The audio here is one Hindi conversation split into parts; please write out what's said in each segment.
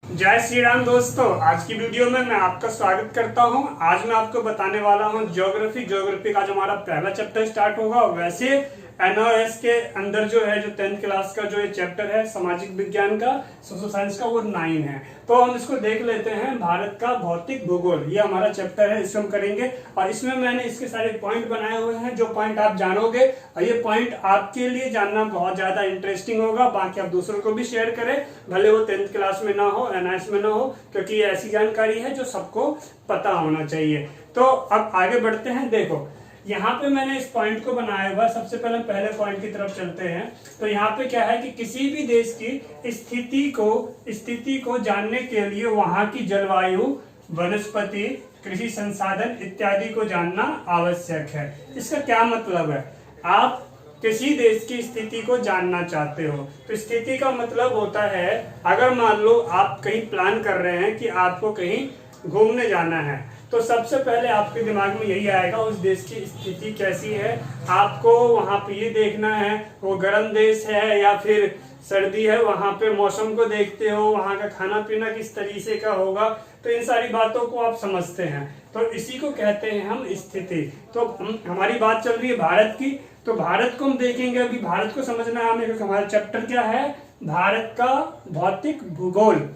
जय श्री राम दोस्तों, आज की वीडियो में मैं आपका स्वागत करता हूं। आज मैं आपको बताने वाला हूं ज्योग्राफी का जो हमारा पहला चैप्टर स्टार्ट होगा। वैसे एनओएस के अंदर जो है, जो 10th क्लास का जो ये चैप्टर है सामाजिक विज्ञान का, सोशल साइंस का, वो 9 है। तो हम इसको देख लेते हैं। भारत का भौतिक भूगोल, ये हमारा चैप्टर है, इसमें हम करेंगे। और इसमें मैंने इसके सारे पॉइंट बनाए हुए हैं, जो पॉइंट आप जानोगे और ये पॉइंट आपके लिए जानना बहुत ज्यादा इंटरेस्टिंग होगा। बाकी आप दूसरों को भी शेयर करें, भले वो 10th क्लास में ना हो, एनआईएस में ना हो, क्योंकि ये ऐसी जानकारी है जो सबको पता होना चाहिए। तो अब आगे बढ़ते हैं। देखो, यहाँ पे मैंने इस पॉइंट को बनाया हुआ। सबसे पहले पॉइंट की तरफ चलते हैं। तो यहाँ पे क्या है कि किसी भी देश की स्थिति को जानने के लिए वहां की जलवायु, वनस्पति, कृषि संसाधन इत्यादि को जानना आवश्यक है। इसका क्या मतलब है? आप किसी देश की स्थिति को जानना चाहते हो तो स्थिति का मतलब होता है, अगर मान लो आप कहीं प्लान कर रहे हैं कि आपको कहीं घूमने जाना है, तो सबसे पहले आपके दिमाग में यही आएगा उस देश की स्थिति कैसी है। आपको वहां पे ये देखना है वो गर्म देश है या फिर सर्दी है, वहां पे मौसम को देखते हो, वहां का खाना पीना किस तरीके का होगा। तो इन सारी बातों को आप समझते हैं, तो इसी को कहते हैं हम स्थिति। तो हमारी बात चल रही है भारत की, तो भारत को हम देखेंगे। अभी भारत को समझना है हमें, क्योंकि हमारा चैप्टर क्या है, भारत का भौतिक भूगोल।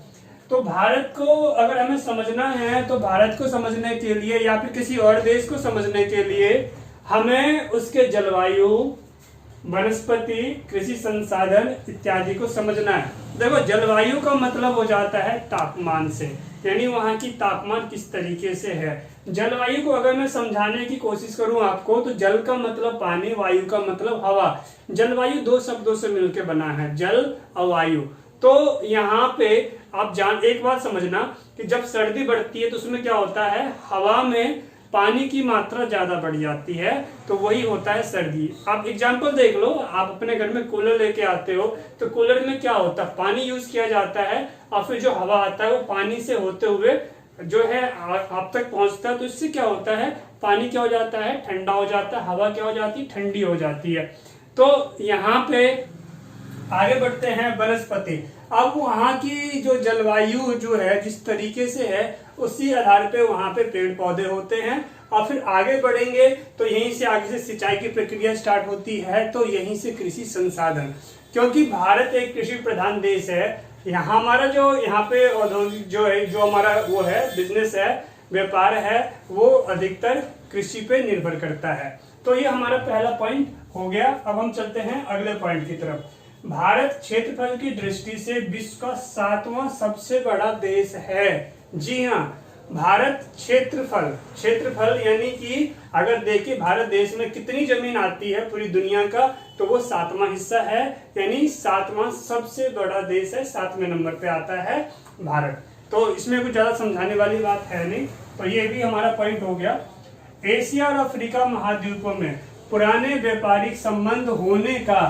तो भारत को अगर हमें समझना है, तो भारत को समझने के लिए या फिर किसी और देश को समझने के लिए हमें उसके जलवायु, वनस्पति, कृषि संसाधन इत्यादि को समझना है। देखो, जलवायु का मतलब हो जाता है तापमान से, यानी वहां की तापमान किस तरीके से है। जलवायु को अगर मैं समझाने की कोशिश करूं आपको, तो जल का मतलब पानी, वायु का मतलब हवा। जलवायु दो शब्दों से मिलकर बना है, जल और वायु। तो यहाँ पे आप एक बात समझना कि जब सर्दी बढ़ती है तो उसमें क्या होता है, हवा में पानी की मात्रा ज्यादा बढ़ जाती है, तो वही होता है सर्दी। आप एग्जांपल देख लो, आप अपने घर में कूलर लेके आते हो, तो कूलर में क्या होता है, पानी यूज किया जाता है और फिर जो हवा आता है वो पानी से होते हुए जो है आप तक पहुंचता है। तो इससे क्या होता है, पानी क्या हो जाता है, ठंडा हो जाता है, हवा क्या हो जाती है, ठंडी हो जाती है। तो यहाँ पे आगे बढ़ते हैं, वनस्पति। अब वहां की जो जलवायु जो है जिस तरीके से है, उसी आधार पे वहां पे पेड़ पौधे होते हैं। और फिर आगे बढ़ेंगे तो यहीं से आगे से सिंचाई की प्रक्रिया स्टार्ट होती है, तो यहीं से कृषि संसाधन। क्योंकि भारत एक कृषि प्रधान देश है, यहाँ हमारा जो यहाँ पे औद्योगिक जो है, जो हमारा वो है बिजनेस है, व्यापार है, वो अधिकतर कृषि पे निर्भर करता है। तो ये हमारा पहला पॉइंट हो गया। अब हम चलते हैं अगले पॉइंट की तरफ। भारत क्षेत्रफल की दृष्टि से विश्व का 7वां सबसे बड़ा देश है। जी हाँ, भारत क्षेत्रफल यानी कि अगर देखिए भारत देश में कितनी जमीन आती है पूरी दुनिया का, तो वो 7वां हिस्सा है, यानी 7वां सबसे बड़ा देश है, 7वें नंबर पे आता है भारत। तो इसमें कुछ ज्यादा समझाने वाली बात है नहीं, तो ये भी हमारा पॉइंट हो गया। एशिया और अफ्रीका महाद्वीपों में पुराने व्यापारिक संबंध होने का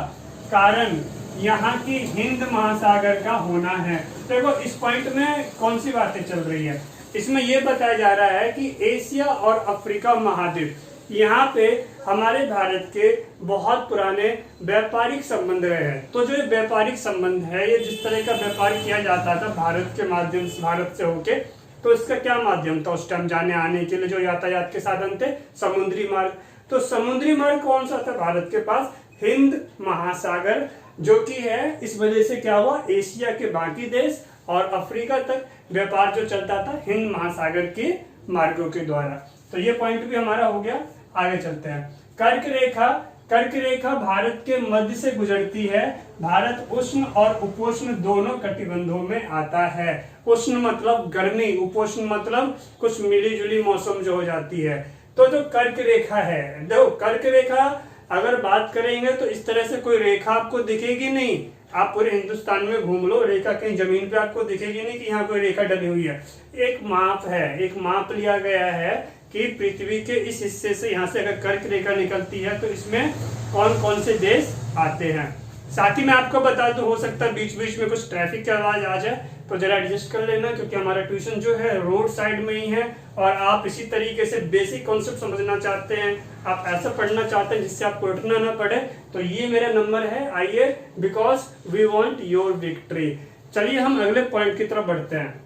कारण यहाँ की हिंद महासागर का होना है। देखो, इस पॉइंट में कौन सी बातें चल रही है, इसमें यह बताया जा रहा है कि एशिया और अफ्रीका महाद्वीप, यहाँ पे हमारे भारत के बहुत पुराने व्यापारिक संबंध रहे हैं। तो जो व्यापारिक संबंध है, ये जिस तरह का व्यापार किया जाता था भारत के माध्यम से, भारत से होके, तो इसका क्या माध्यम था उस टाइम जाने आने के लिए? जो यातायात के साधन थे, समुद्री मार्ग। तो समुद्री मार्ग कौन सा था भारत के पास? हिंद महासागर, जो कि है, इस वजह से क्या हुआ, एशिया के बाकी देश और अफ्रीका तक व्यापार जो चलता था हिंद महासागर के मार्गों के द्वारा। तो ये पॉइंट भी हमारा हो गया। आगे चलते हैं। कर्क रेखा भारत के मध्य से गुजरती है। भारत उष्ण और उपोष्ण दोनों कटिबंधों में आता है। उष्ण मतलब गर्मी, उपोष्ण मतलब कुछ मिली जुली मौसम जो हो जाती है। तो जो कर्क रेखा है, देखो कर्क रेखा अगर बात करेंगे तो इस तरह से कोई रेखा आपको दिखेगी नहीं। आप पूरे हिंदुस्तान में घूम लो, रेखा कहीं जमीन पे आपको दिखेगी नहीं कि यहाँ कोई रेखा डली हुई है। एक माप है, एक माप लिया गया है कि पृथ्वी के इस हिस्से से, यहाँ से अगर कर्क रेखा निकलती है तो इसमें कौन कौन से देश आते हैं। साथ ही मैं आपको बता दूं, हो सकता है बीच बीच में कुछ ट्रैफिक की आवाज आ जाए, तो जरा एडजस्ट कर लेना, क्योंकि हमारा ट्यूशन जो है रोड साइड में ही है और आप इसी तरीके से बेसिक कॉन्सेप्ट समझना चाहते हैं, आप ऐसा पढ़ना चाहते हैं जिससे आपको उठना ना पड़े, तो ये मेरा नंबर है, आइए, because we want your victory. चलिए हम अगले पॉइंट की तरफ बढ़ते हैं।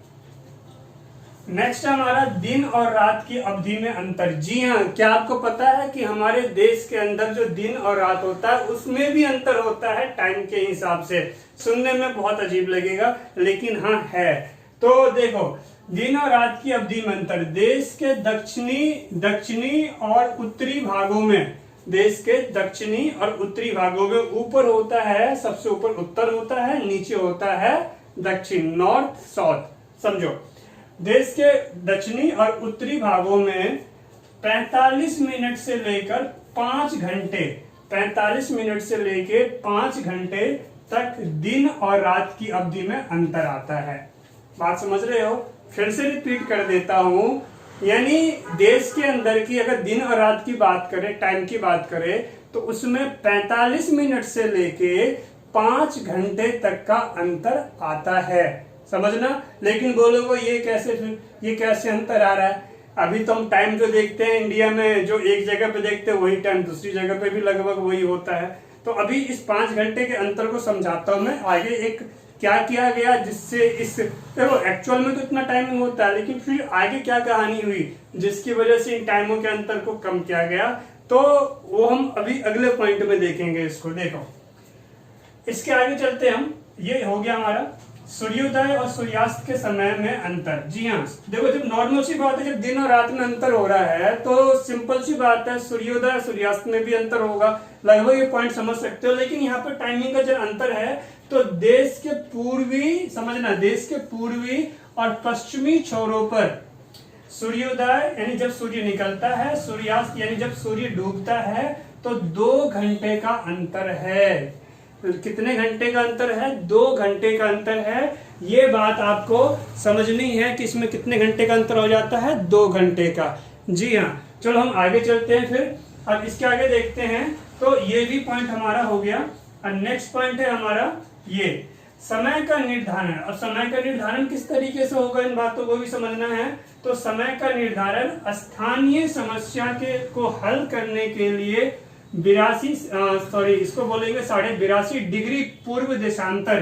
नेक्स्ट हमारा दिन और रात की अवधि में अंतर। जी हाँ, क्या आपको पता है कि हमारे देश के अंदर जो दिन और रात होता है उसमें भी अंतर होता है टाइम के हिसाब से। सुनने में बहुत अजीब लगेगा लेकिन हाँ है। तो देखो, दिन और रात की अवधि में अंतर। देश के दक्षिणी और उत्तरी भागों में, देश के दक्षिणी और उत्तरी भागों में ऊपर होता है, सबसे ऊपर उत्तर होता है, नीचे होता है दक्षिण, नॉर्थ साउथ। समझो, देश के दक्षिणी और उत्तरी भागों में 45 मिनट से लेकर 5 घंटे, 45 मिनट से लेकर 5 घंटे तक दिन और रात की अवधि में अंतर आता है। बात समझ रहे हो? फिर से रिपीट कर देता हूं, यानी देश के अंदर की अगर दिन और रात की बात करें, टाइम की बात करें, तो उसमें 45 मिनट से लेके 5 घंटे तक का अंतर आता है। समझना। लेकिन बोलोगे ये कैसे, फिर ये कैसे अंतर आ रहा है? अभी तो हम टाइम जो देखते हैं इंडिया में, जो एक जगह पे देखते हैं वही टाइम दूसरी जगह पे भी लगभग वही होता है। तो अभी इस 5 घंटे के अंतर को समझाता हूं मैं। आगे एक क्या किया गया जिससे इस, देखो एक्चुअल में तो इतना टाइमिंग होता है, लेकिन फिर आगे क्या कहानी हुई जिसकी वजह से इन टाइमों के अंतर को कम किया गया, तो वो हम अभी अगले पॉइंट में देखेंगे इसको। देखो, इसके आगे चलते हम। ये हो गया हमारा सूर्योदय और सूर्यास्त के समय में अंतर। जी हाँ, देखो जब नॉर्मल सी बात है, जब दिन और रात में अंतर हो रहा है तो सिंपल सी बात है, सूर्योदय और सूर्यास्त में भी अंतर होगा। लगभग ये पॉइंट समझ सकते हो। लेकिन यहाँ पर टाइमिंग का जब अंतर है तो देश के पूर्वी, समझना, देश के पूर्वी और पश्चिमी छोरों पर सूर्योदय यानी जब सूर्य निकलता है, सूर्यास्त यानी जब सूर्य डूबता है, तो 2 घंटे का अंतर है। कितने घंटे का अंतर है? 2 घंटे का अंतर है। ये बात आपको समझनी है कि इसमें कितने घंटे का अंतर हो जाता है, 2 घंटे का। जी हाँ, चलो हम आगे चलते हैं फिर। अब इसके आगे देखते हैं। तो ये भी पॉइंट हमारा हो गया। और नेक्स्ट पॉइंट है हमारा ये समय का निर्धारण। अब समय का निर्धारण किस तरीके से होगा, इन बातों को भी समझना है। तो समय का निर्धारण स्थानीय समस्या के को हल करने के लिए 82 डिग्री पूर्व देशांतर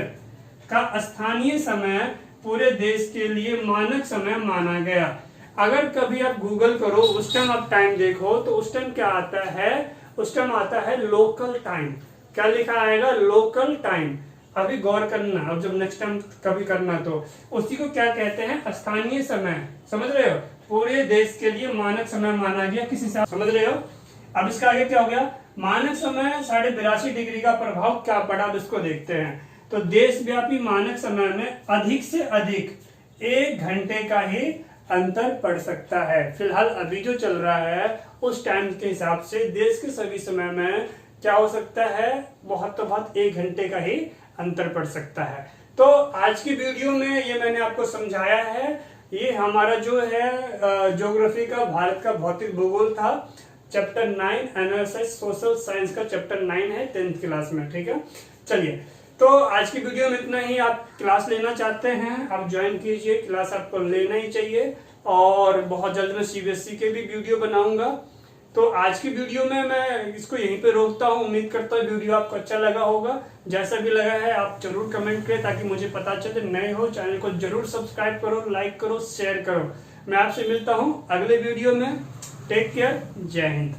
का स्थानीय समय पूरे देश के लिए मानक समय माना गया। अगर कभी आप गूगल करो, उस टाइम आप टाइम देखो, तो उस टाइम क्या आता है? उस टाइम आता है लोकल टाइम। क्या लिखा आएगा? Local time. अभी गौर करना, अब जब नेक्स्ट टाइम कभी करना तो उसी को क्या कहते हैं? स्थानीय समय। समझ रहे हो? पूरे देश के लिए मानक समय माना गया किस हिसाब, समझ रहे हो? अब इसका आगे क्या हो गया? मानक समय 82.5 डिग्री का प्रभाव क्या पड़ा, अब इसको देखते हैं। तो देशव्यापी मानक समय में अधिक से अधिक 1 घंटे का ही अंतर पड़ सकता है। फिलहाल अभी जो चल रहा है उस टाइम के हिसाब से देश के सभी समय में क्या हो सकता है? बहुत तो बहुत 1 घंटे का ही अंतर पड़ सकता है। तो आज की वीडियो में ये मैंने आपको समझाया है। ये हमारा जो है ज्योग्राफी का, भारत का भौतिक भूगोल था, चैप्टर 9 एनालिसिस सोशल साइंस का चैप्टर 9 है 10th क्लास में। ठीक है, चलिए तो आज की वीडियो में इतना ही। आप क्लास लेना चाहते हैं आप ज्वाइन कीजिए, क्लास आपको लेना ही चाहिए। और बहुत जल्द मैं सीबीएसई के भी वीडियो बनाऊंगा। तो आज की वीडियो में मैं इसको यहीं पे रोकता हूँ। उम्मीद करता हूँ वीडियो आपको अच्छा लगा होगा। जैसा भी लगा है आप जरूर कमेंट करें ताकि मुझे पता चले। नए हो चैनल को जरूर सब्सक्राइब करो, लाइक करो, शेयर करो। मैं आपसे मिलता हूँ अगले वीडियो में। टेक केयर, जय हिंद।